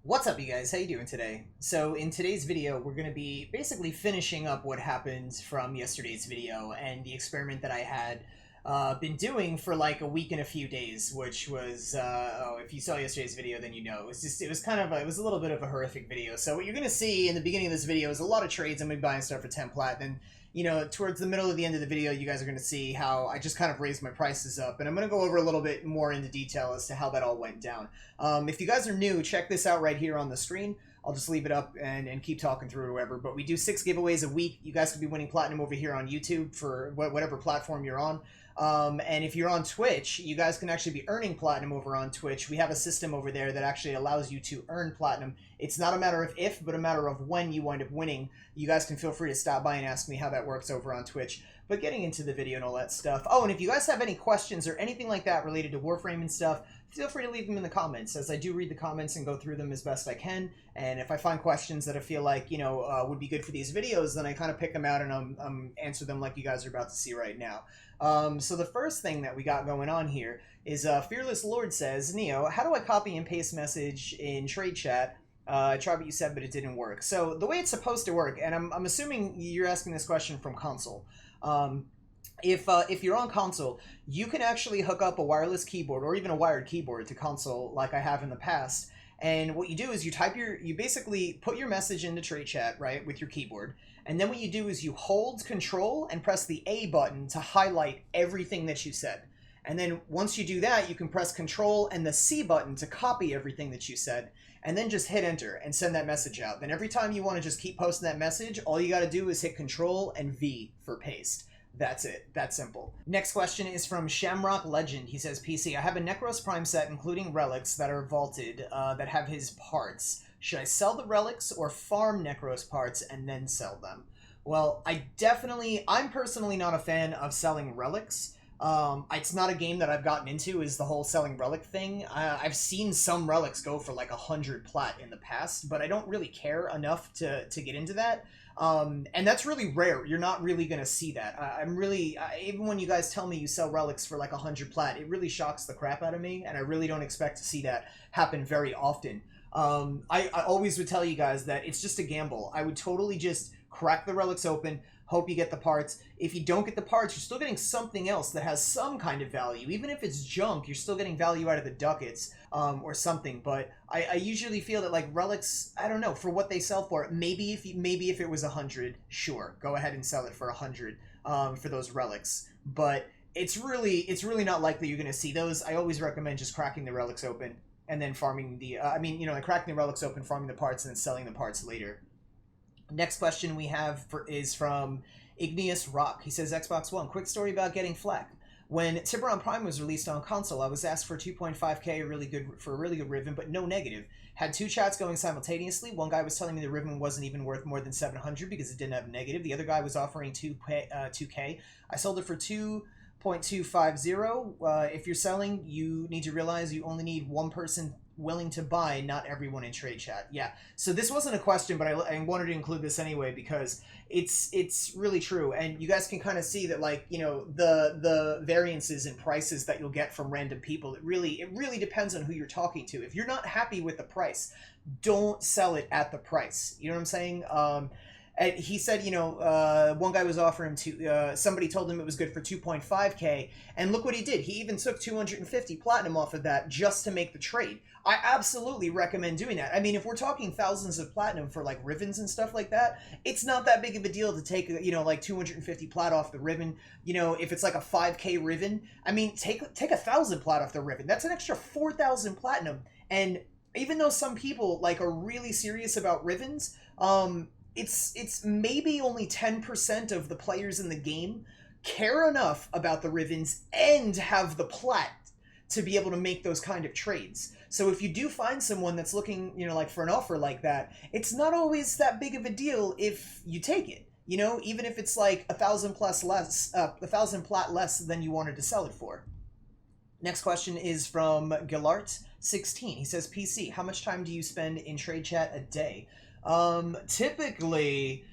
What's up, you guys? How you doing today? So in today's video, we're going to be basically finishing up what happened from yesterday's video and the experiment that I had been doing for like a week and a few days, which was, oh, if you saw yesterday's video, then you know. It was kind of, it was a little bit of a horrific video. So what you're going to see in the beginning of this video is a lot of trades. I'm going to be buying stuff for 10 plat. Then, you know, towards the middle of the end of the video, you guys are going to see how I just kind of raised my prices up. And I'm going to go over a little bit more into detail as to how that all went down. If you guys are new, check this out right here on the screen. I'll just leave it up and keep talking through or whatever. But we do 6 giveaways a week. You guys could be winning platinum over here on YouTube for whatever platform you're on. And if you're on Twitch, you guys can actually be earning platinum over on Twitch. We have a system over there that actually allows you to earn platinum. It's not a matter of if, but a matter of when you wind up winning. You guys can feel free to stop by and ask me how that works over on Twitch. But getting into the video and all that stuff. Oh, and if you guys have any questions or anything like that related to Warframe and stuff, feel free to leave them in the comments, as I do read the comments and go through them as best I can. And if I find questions that I feel like, you know, would be good for these videos, then I kind of pick them out and answer them like you guys are about to see right now. So the first thing that we got going on here is Fearless Lord says, Neo, how do I copy and paste message in trade chat? I tried what you said, but it didn't work. So the way it's supposed to work, and I'm assuming you're asking this question from console. If you're on console, you can actually hook up a wireless keyboard or even a wired keyboard to console like I have in the past. And what you do is you basically put your message into trade chat, right, with your keyboard. And then what you do is you hold Control and press the A button to highlight everything that you said. And then once you do that, you can press Control and the C button to copy everything that you said. And then just hit enter and send that message out. Then every time you want to just keep posting that message, all you got to do is hit Control and V for paste. That's it. That's simple. Next question is from Shamrock Legend. He says, PC, I have a Necros Prime set, including relics that are vaulted, that have his parts. Should I sell the relics or farm Necros parts and then sell them? Well, I'm personally not a fan of selling relics. It's not a game that I've gotten into, is the whole selling relic thing. I've seen some relics go for like 100 plat in the past, but I don't really care enough to get into that. And that's really rare. You're not really going to see that. Even when you guys tell me you sell relics for like 100 plat, it really shocks the crap out of me, and I really don't expect to see that happen very often. I always would tell you guys that it's just a gamble. I would totally just crack the relics open, hope you get the parts. If you don't get the parts, you're still getting something else that has some kind of value. Even if it's junk, you're still getting value out of the ducats, or something. But I usually feel that like relics, I don't know, for what they sell for, maybe if it was 100, sure, go ahead and sell it for 100 for those relics. But it's really not likely you're going to see those. I always recommend just cracking the relics open and then farming the, like cracking the relics open, farming the parts, and then selling the parts later. Next question we have is from Igneous Rock. He says, Xbox One, quick story about getting flak. When Tiburon Prime was released on console, I was asked for 2.5k, for a really good Riven, but no negative. Had 2 chats going simultaneously. One guy was telling me the Riven wasn't even worth more than 700 because it didn't have negative. The other guy was offering 2k. I sold it for 2.250. If you're selling, you need to realize you only need one person willing to buy, not everyone in trade chat. Yeah, so this wasn't a question, but I wanted to include this anyway because it's really true, and you guys can kind of see that, like, you know, the variances in prices that you'll get from random people. It really depends on who you're talking to. If you're not happy with the price, don't sell it at the price. You know what I'm saying? And he said, you know, one guy was offering somebody told him it was good for 2.5k, and look what he did. He even took 250 platinum off of that just to make the trade. I absolutely recommend doing that. I mean, if we're talking thousands of platinum for like Rivens and stuff like that, it's not that big of a deal to take, you know, like 250 plat off the Riven. You know, if it's like a 5k Riven, I mean, take 1,000 plat off the Riven. That's an extra 4,000 platinum. And even though some people like are really serious about Rivens, it's maybe only 10% of the players in the game care enough about the Rivens and have the plat to be able to make those kind of trades. So if you do find someone that's looking, you know, like for an offer like that, it's not always that big of a deal if you take it. You know, even if it's like 1,000 plat less than you wanted to sell it for. Next question is from Gilart16. He says, PC, how much time do you spend in trade chat a day? Typically,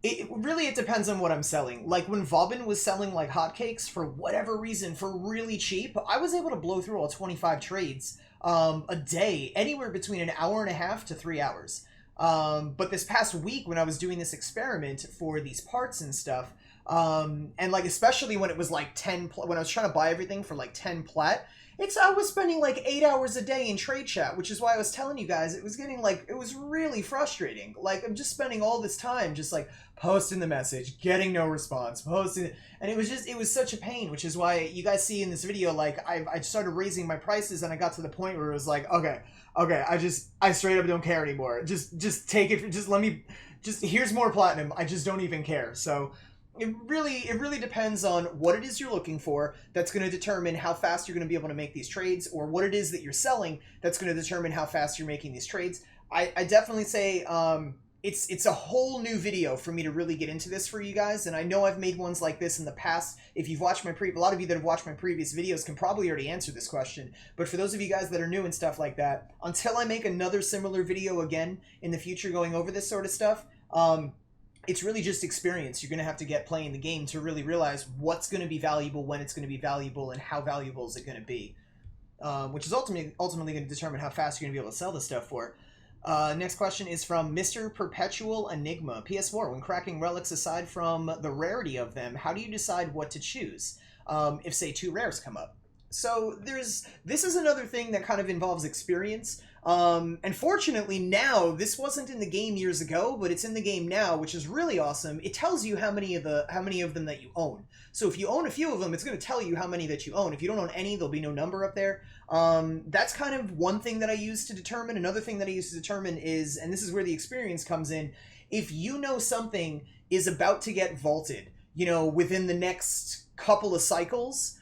it depends on what I'm selling. Like when Vauban was selling like hotcakes for whatever reason for really cheap, I was able to blow through all 25 trades a day, anywhere between an hour and a half to 3 hours. But this past week when I was doing this experiment for these parts and stuff, and like especially when it was like when I was trying to buy everything for like 10 plat, I was spending like 8 hours a day in trade chat, which is why I was telling you guys it was getting like, it was really frustrating. Like I'm just spending all this time just like posting the message, getting no response, posting, and it was such a pain, which is why you guys see in this video, like I started raising my prices and I got to the point where it was like, okay, I straight up don't care anymore. Just take it, here's more platinum. I just don't even care. So it really depends on what it is you're looking for. That's going to determine how fast you're going to be able to make these trades, or what it is that you're selling that's going to determine how fast you're making these trades. I definitely say it's a whole new video for me to really get into this for you guys, and I know I've made ones like this in the past. If you've watched a lot of you that have watched my previous videos can probably already answer this question, but for those of you guys that are new and stuff like that, until I make another similar video again in the future going over this sort of stuff, it's really just experience. You're going to have to get playing the game to really realize what's going to be valuable, when it's going to be valuable, and how valuable is it going to be. Which is ultimately going to determine how fast you're going to be able to sell this stuff for. Next question is from Mr. Perpetual Enigma. PS4, when cracking relics, aside from the rarity of them, how do you decide what to choose if, say, 2 rares come up? So this is another thing that kind of involves experience. And fortunately now, this wasn't in the game years ago, but it's in the game now, which is really awesome. It tells you how many of them that you own. So if you own a few of them, it's going to tell you how many that you own. If you don't own any, there'll be no number up there. That's kind of one thing that I use to determine. Another thing that I use to determine is, and this is where the experience comes in, if you know something is about to get vaulted, you know, within the next couple of cycles,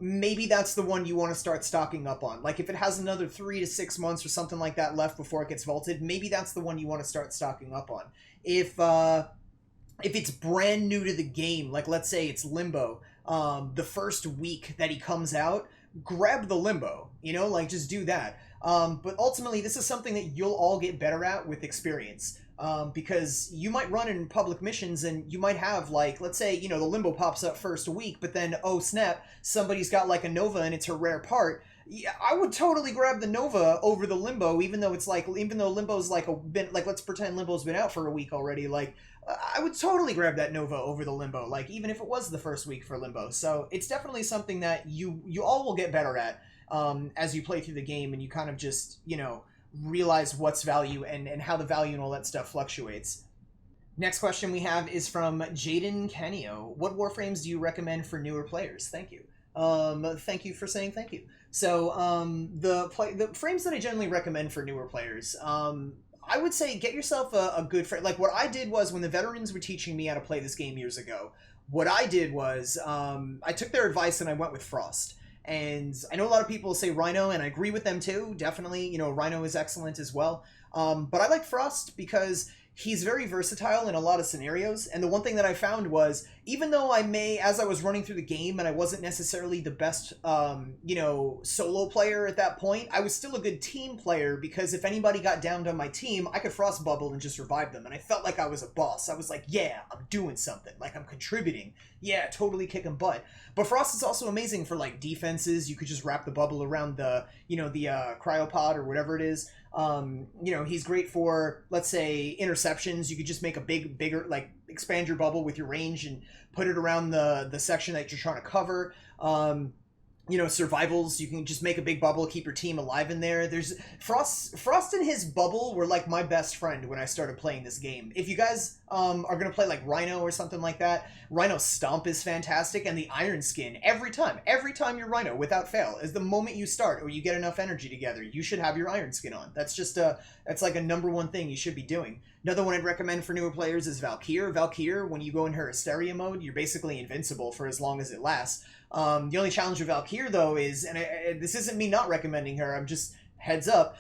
maybe that's the one you want to start stocking up on. Like if it has another 3 to 6 months or something like that left before it gets vaulted, maybe that's the one you want to start stocking up on. If it's brand new to the game, like let's say it's Limbo, the first week that he comes out, grab the Limbo, you know, like just do that. But ultimately, this is something that you'll all get better at with experience. Because you might run in public missions and you might have, like, let's say, you know, the Limbo pops up first week, but then, oh snap, somebody's got like a Nova and it's a rare part. Yeah, I would totally grab the Nova over the Limbo, even though Limbo's like let's pretend Limbo's been out for a week already, like, I would totally grab that Nova over the Limbo, like, even if it was the first week for Limbo. So it's definitely something that you all will get better at, as you play through the game, and you kind of just, you know, realize what's value and how the value and all that stuff fluctuates. Next question we have is from Jaden Kenio. What Warframes do you recommend for newer players? Thank you. Thank you for saying thank you. So the frames that I generally recommend for newer players, I would say get yourself a good frame. Like what I did was, when the veterans were teaching me how to play this game years ago, what I did was I took their advice and I went with Frost. And I know a lot of people say Rhino, and I agree with them too. Definitely, you know, Rhino is excellent as well. But I like Frost because he's very versatile in a lot of scenarios. And the one thing that I found was, even though as I was running through the game and I wasn't necessarily the best, you know, solo player at that point, I was still a good team player, because if anybody got downed on my team, I could Frost Bubble and just revive them. And I felt like I was a boss. I was like, yeah, I'm doing something. Like, I'm contributing. Yeah, totally kicking butt. But Frost is also amazing for, like, defenses. You could just wrap the bubble around the, you know, the cryopod or whatever it is. You know, he's great for, let's say, interceptions. You could just make a bigger, like, expand your bubble with your range and put it around the section that you're trying to cover. You know, survivals, you can just make a big bubble, keep your team alive in there. There's Frost and his bubble were like my best friend when I started playing this game. If you guys are gonna play like Rhino or something like that, Rhino Stomp is fantastic, and the Iron Skin, every time you're Rhino, without fail, is the moment you start or you get enough energy together, you should have your Iron Skin on. That's just that's like a #1 thing you should be doing. Another one I'd recommend for newer players is Valkyr. Valkyr, when you go in her Hysteria mode, you're basically invincible for as long as it lasts. The only challenge with Valkyr, though, is, and this isn't me not recommending her, I'm just, heads up,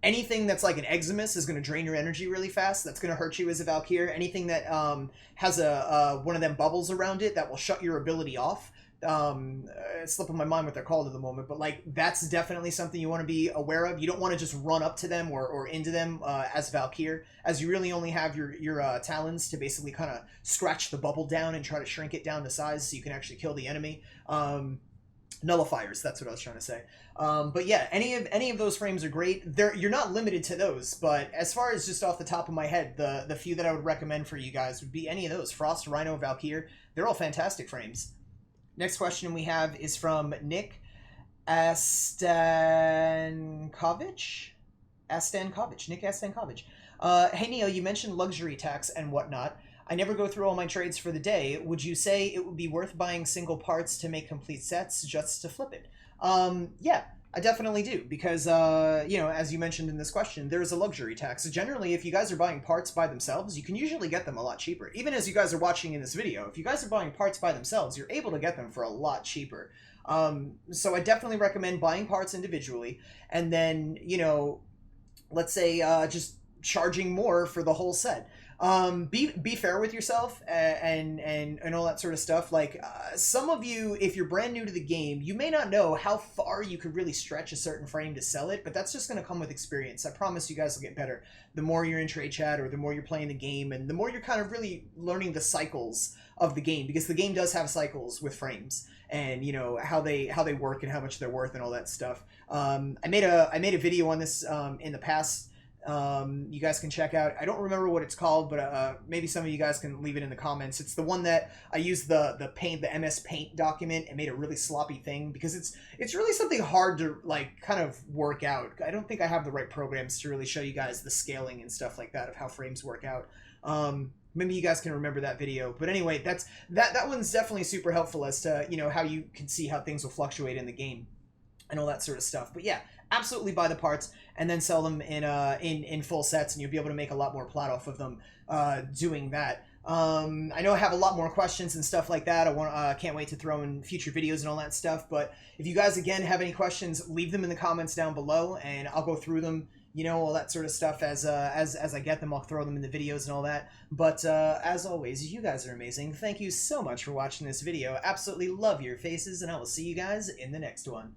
anything that's like an Eximus is going to drain your energy really fast. That's going to hurt you as a Valkyr. Anything that has one of them bubbles around it, that will shut your ability off. It's slipping my mind what they're called at the moment, but like, that's definitely something you want to be aware of. You don't want to just run up to them or into them as Valkyr, as you really only have your talons to basically kind of scratch the bubble down and try to shrink it down to size so you can actually kill the enemy. Nullifiers, that's what I was trying to say. But yeah, any of those frames are great. You're not limited to those, but as far as just off the top of my head, the few that I would recommend for you guys would be any of those. Frost, Rhino, Valkyr, they're all fantastic frames. Next question we have is from Nick Astankovich. Nick Astankovich. Hey Neil, you mentioned luxury tax and whatnot. I never go through all my trades for the day. Would you say it would be worth buying single parts to make complete sets just to flip it? Yeah, I definitely do, because, you know, as you mentioned in this question, there's a luxury tax. Generally, if you guys are buying parts by themselves, you can usually get them a lot cheaper. Even as you guys are watching in this video, if you guys are buying parts by themselves, you're able to get them for a lot cheaper. So I definitely recommend buying parts individually, and then, you know, let's say, just charging more for the whole set. Be fair with yourself, and all that sort of stuff. Like, some of you, if you're brand new to the game, you may not know how far you could really stretch a certain frame to sell it, but that's just going to come with experience. I promise you guys will get better the more you're in trade chat, or the more you're playing the game, and the more you're kind of really learning the cycles of the game, because the game does have cycles with frames, and you know how they work and how much they're worth and all that stuff. I made a video on this in the past. You guys can check out. I don't remember what it's called, but maybe some of you guys can leave it in the comments. It's the one that I used the MS Paint document and made a really sloppy thing, because it's really something hard to like kind of work out. I don't think I have the right programs to really show you guys the scaling and stuff like that of how frames work out. Maybe you guys can remember that video. But anyway, that one's definitely super helpful as to, you know, how you can see how things will fluctuate in the game and all that sort of stuff. But yeah, absolutely buy the parts and then sell them in full sets, and you'll be able to make a lot more plat off of them doing that. I know I have a lot more questions and stuff like that. Can't wait to throw in future videos and all that stuff. But if you guys again have any questions, leave them in the comments down below, and I'll go through them. You know, all that sort of stuff as I get them. I'll throw them in the videos and all that. But as always, you guys are amazing. Thank you so much for watching this video. Absolutely love your faces, and I will see you guys in the next one.